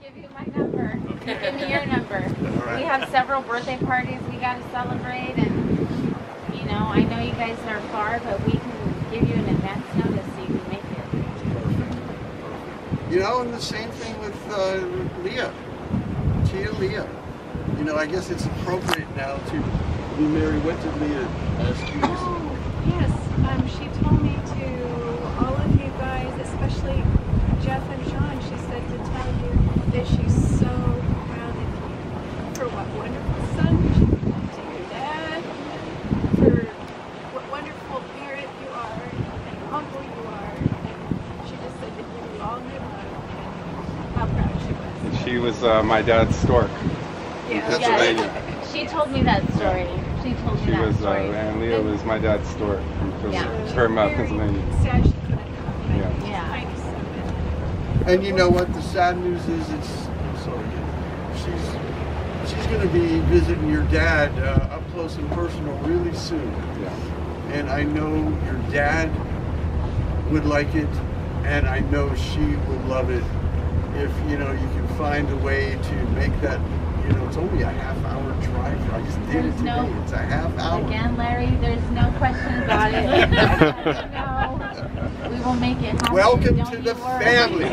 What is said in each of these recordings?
give you my number. Okay. Give me your number. Right. We have several birthday parties we got to celebrate, and you know, I know you guys are far, but we can give you an advance notice so you can make it. Perfect. You know, and the same thing with Leah, Tia Leah. You know, I guess it's appropriate now to be married. What did Leah ask you? Oh, yes. She told me to all of you guys, especially Jeff and Sean, she said to tell you that she's so proud of you for what wonderful son you are to your dad, for what wonderful parent you are, and uncle you are. And she just said to give you all my love and how proud she was. She was my dad's stork. Yeah. Pennsylvania. She told me that story. She told me She that was, story. and Leah was my dad's stork from Yeah. Fairmount, Pennsylvania. Sad she couldn't come. Yeah. Yeah. Thank you so much. And you know what? The sad news is, she's going to be visiting your dad up close and personal really soon. Yeah. And I know your dad would like it, and I know she would love it if you can find a way to make that. It's only a half-hour drive. I just did it today. It's a half hour. Again, Larry, there's no question about it. No, we will make it happen. Welcome Don't to you the worry. family.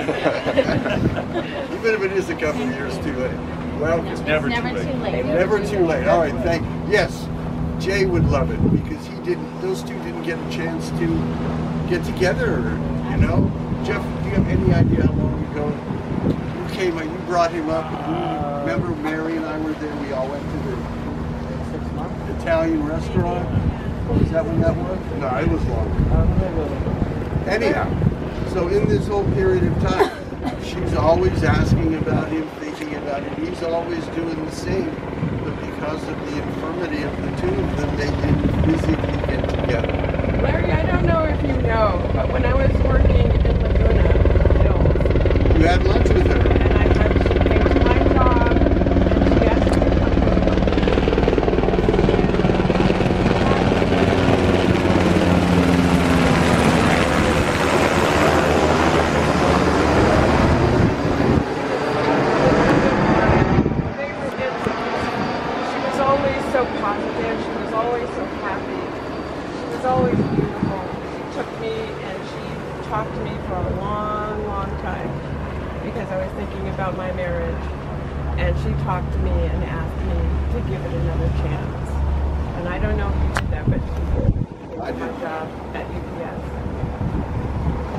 Even if it is a couple of years too late. Welcome. It's never too late. Never too late. All right, yes, Jay would love it because those two didn't get a chance to get together, Jeff, do you have any idea how long ago you brought him up? Remember Mary and I were there, we all went to the 6 months. Italian restaurant? Is that when that was? No, it was longer. Anyhow, so in this whole period of time, she's always asking about him, thinking about him. He's always doing the same, but because of the infirmity of the two of them, they didn't physically get together. Larry, I don't know if you know, but when I was working in Laguna Hills, You had lunch with her. and she came to my job, and she asked me to come to She was always so positive. She was always so happy. She was always beautiful. She took me and she talked to me for a long, long time because I was thinking about my marriage. And she talked to me and asked me to give it another chance. And I don't know if you did that, but she did. I My did. job at UPS.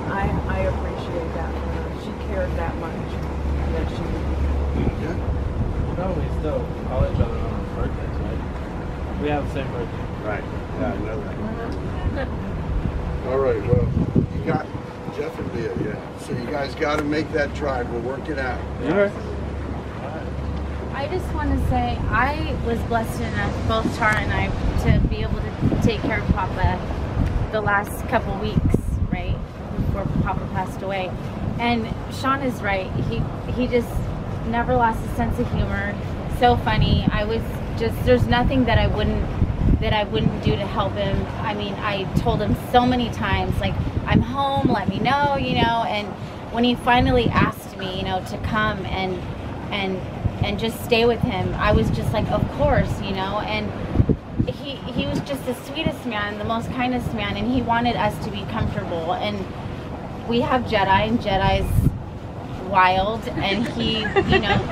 I appreciate that from her. She cared that much that she Yeah. No, we still call each other on our birthdays, right? We have the same birthday. Right. Yeah, I know that. All right, well, you got Jeff and Leah, yeah. So you guys got to make that drive. We'll work it out. Yeah. I just want to say I was blessed enough, both Tara and I, to be able to take care of Papa the last couple weeks, right, before Papa passed away. And Sean is right. He just never lost a sense of humor. So funny. I was just, there's nothing that I wouldn't do to help him. I mean, I told him so many times, like, I'm home, let me know, and when he finally asked me, to come and just stay with him, I was just like, of course, and he was just the sweetest man, the most kindest man, and he wanted us to be comfortable. And we have Jedi, and Jedi's wild, and he,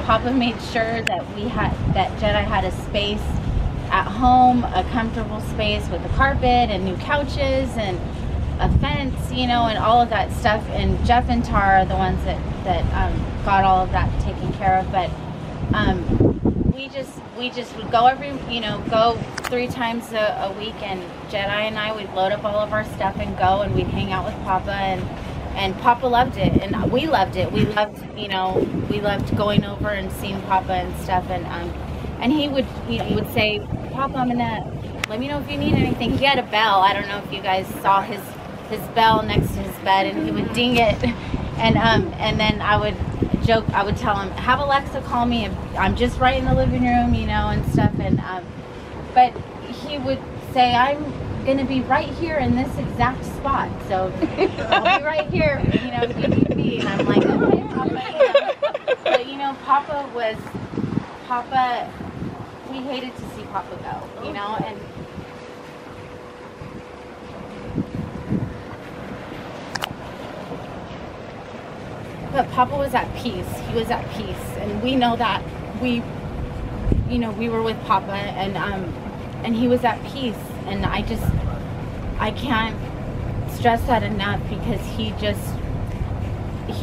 Papa made sure that Jedi had a space at home, a comfortable space with a carpet and new couches and a fence, and all of that stuff. And Jeff and Tara are the ones that got all of that taken care of. But we just would go go 3 times a week, and Jedi and I would load up all of our stuff and go, and we'd hang out with Papa, and Papa loved it, and we loved it. We loved going over and seeing Papa and stuff, and he would say, Papa, I'm gonna, let me know if you need anything. He had a bell. I don't know if you guys saw his bell next to his bed, and he would ding it, and then I would tell him, have Alexa call me if I'm just right in the living room, and stuff, and but he would say, I'm gonna be right here in this exact spot, so I'll be right here, if you need me. And I'm like, okay, Papa, but know, we hated to see Papa go, you know, and but Papa was at peace. He was at peace, and we know that. We were with Papa, and he was at peace, and I can't stress that enough, because he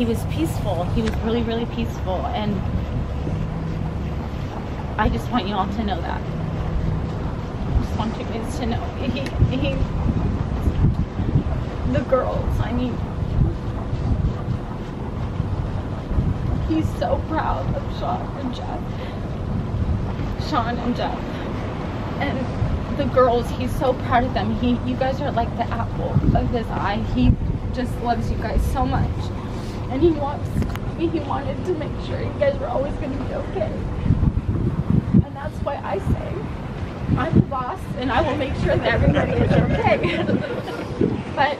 was peaceful. He was really, really peaceful, and I just want you all to know that. I just want you guys to know. The girls, I mean, he's so proud of Sean and Jeff. And the girls, he's so proud of them. You guys are like the apple of his eye. He just loves you guys so much. And he wanted to make sure you guys were always going to be okay. And that's why I say, I'm the boss, and I will make sure that everybody is okay. But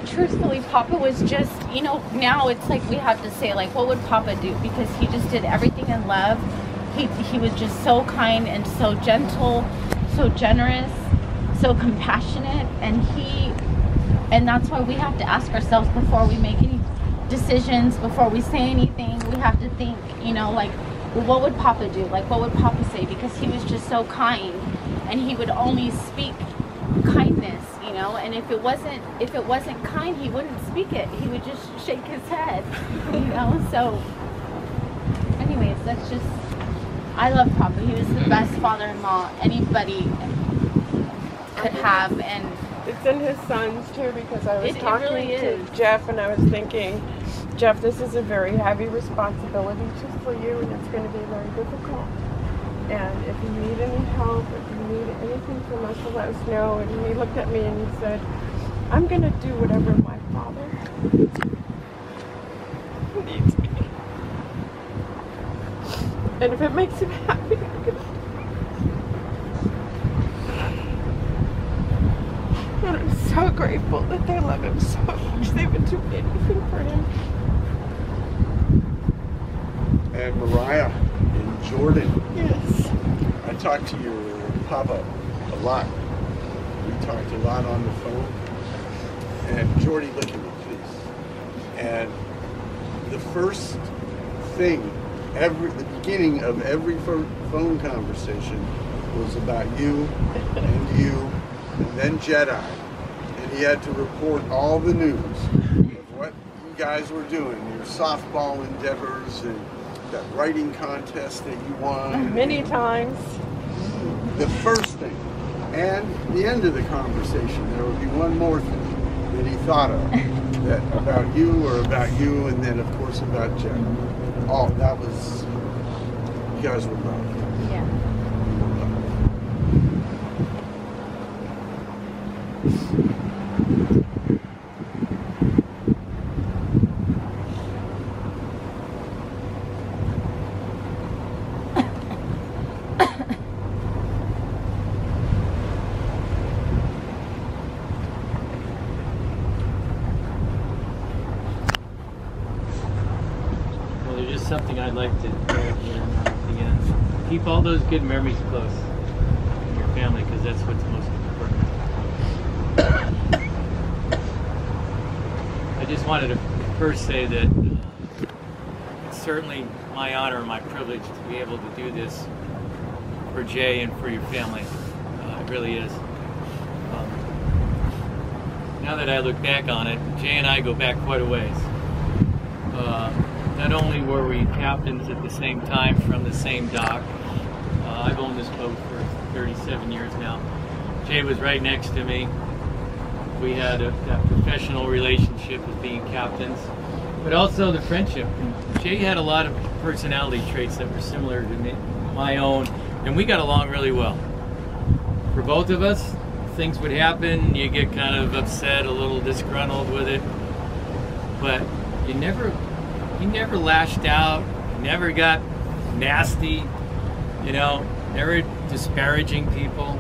truthfully, Papa was just, you know, now it's like we have to say, like, what would Papa do? Because he just did everything in love. He was just so kind and so gentle, so generous, so compassionate, and that's why we have to ask ourselves before we make any decisions, before we say anything, we have to think, you know, like, well, what would Papa do? Like, what would Papa say? Because he was just so kind, and he would only speak kindness, you know, and if it wasn't kind, he wouldn't speak it. He would just shake his head, you know. So anyways, that's just, I love Papa. He was the best father-in-law anybody could have, and it's in his sons too, because I was talking really to Jeff, and I was thinking, Jeff, this is a very heavy responsibility just for you, and it's going to be very difficult. And if you need any help, if you need anything from us, let us know. And he looked at me and he said, I'm going to do whatever my father needs me. And if it makes him happy, I'm going to. And I'm so grateful that they love him so much. They would do anything for him. And Mariah in Jordan. Yes. I talked to your Papa a lot. We talked a lot on the phone. And Jordy, look at me, please. And the first thing, the beginning of every phone conversation was about you and you, and then Jedi. And he had to report all the news of what you guys were doing, your softball endeavors and that writing contest that you won. Many times. The first thing, and the end of the conversation, there would be one more thing that he thought of, that about you or about you, and then of course about Jen. Oh, that was, you guys were loved. yeah. Something I'd like to bring up here at the end. Keep all those good memories close in your family, because that's what's most important. I just wanted to first say that it's certainly my honor and my privilege to be able to do this for Jay and for your family. It really is. Now that I look back on it, Jay and I go back quite a ways. Not only were we captains at the same time from the same dock, I've owned this boat for 37 years now. Jay was right next to me. We had that professional relationship as being captains, but also the friendship. And Jay had a lot of personality traits that were similar to my own, and we got along really well. For both of us, things would happen, you get kind of upset, a little disgruntled with it, but he never lashed out, never got nasty, you know, never disparaging people.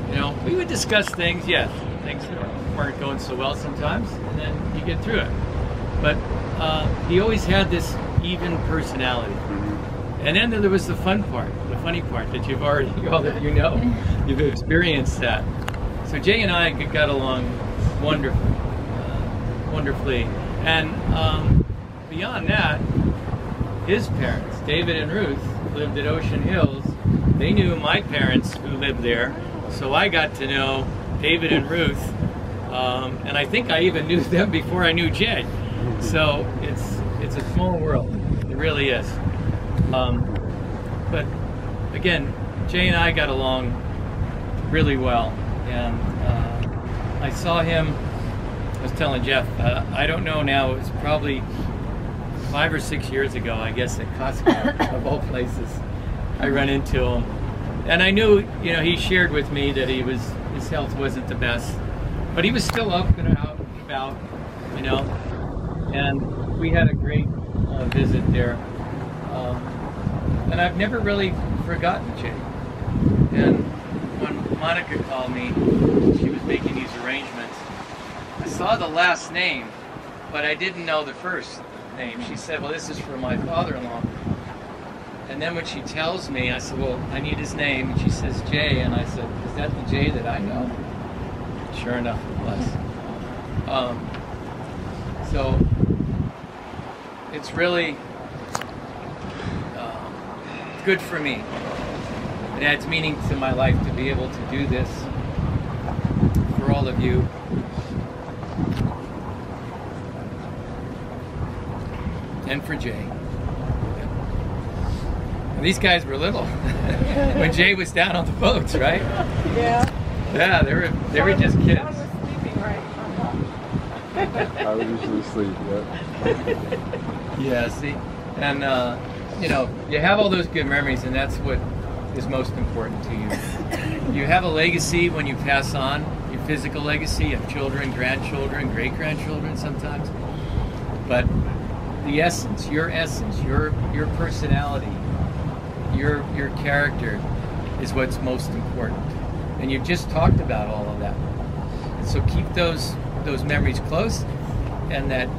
You know, we would discuss things, yes, things that weren't going so well sometimes, and then you get through it. But he always had this even personality. And then there was the fun part, the funny part that you've already, all of you know, you've experienced that. So Jay and I got along wonderfully. And beyond that, his parents, David and Ruth, lived at Ocean Hills. They knew my parents who lived there, so I got to know David and Ruth, and I think I even knew them before I knew Jay. So it's a small world, it really is. But again, Jay and I got along really well, and I saw him. I was telling Jeff, I don't know now, it was probably 5 or 6 years ago, I guess, at Costco, of all places. I ran into him, and I knew, you know, he shared with me that his health wasn't the best, but he was still up and out and about, you know, and we had a great visit there. And I've never really forgotten Jay. And when Monica called me, she was making these arrangements. I saw the last name, but I didn't know the first name. She said, well, this is for my father-in-law. And then when she tells me, I said, well, I need his name. And she says, Jay. And I said, is that the Jay that I know? Sure enough, it was. So it's really good for me. It adds meaning to my life to be able to do this for all of you. And for Jay. And these guys were little when Jay was down on the boats, right? Yeah. Yeah, they were just kids. John was sleeping, right? I would usually sleep, yeah. Yeah, see? And, you know, you have all those good memories, and that's what is most important to you. You have a legacy when you pass on, your physical legacy. You have children, grandchildren, great-grandchildren sometimes. But the essence, your personality, your character is what's most important. And you've just talked about all of that. And so keep those memories close, and that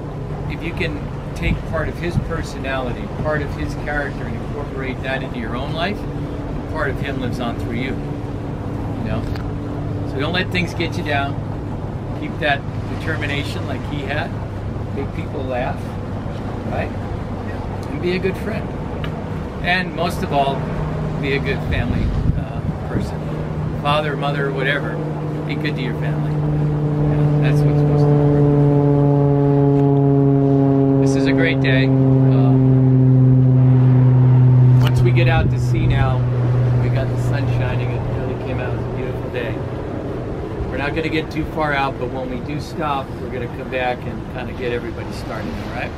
if you can take part of his personality, part of his character, and incorporate that into your own life, part of him lives on through you. You know? So don't let things get you down. Keep that determination like he had. Make people laugh, right? And be a good friend. And most of all, be a good family person. Father, mother, whatever. Be good to your family. Yeah, that's what's most important. This is a great day. Once we get out to sea now, we got the sun shining. It really came out as a beautiful day. We're not going to get too far out, but when we do stop, we're going to come back and kind of get everybody started, all right?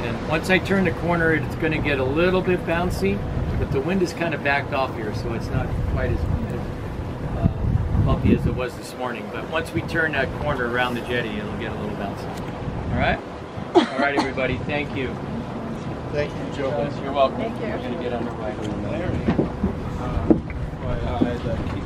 And once I turn the corner, it's going to get a little bit bouncy, but the wind is kind of backed off here, so it's not quite as bumpy as it was this morning. But once we turn that corner around the jetty, it'll get a little bouncy. All right? All right, everybody. Thank you. Thank you, Joe. Yes, you're welcome. Thank you. We're going to get underway. Larry, keep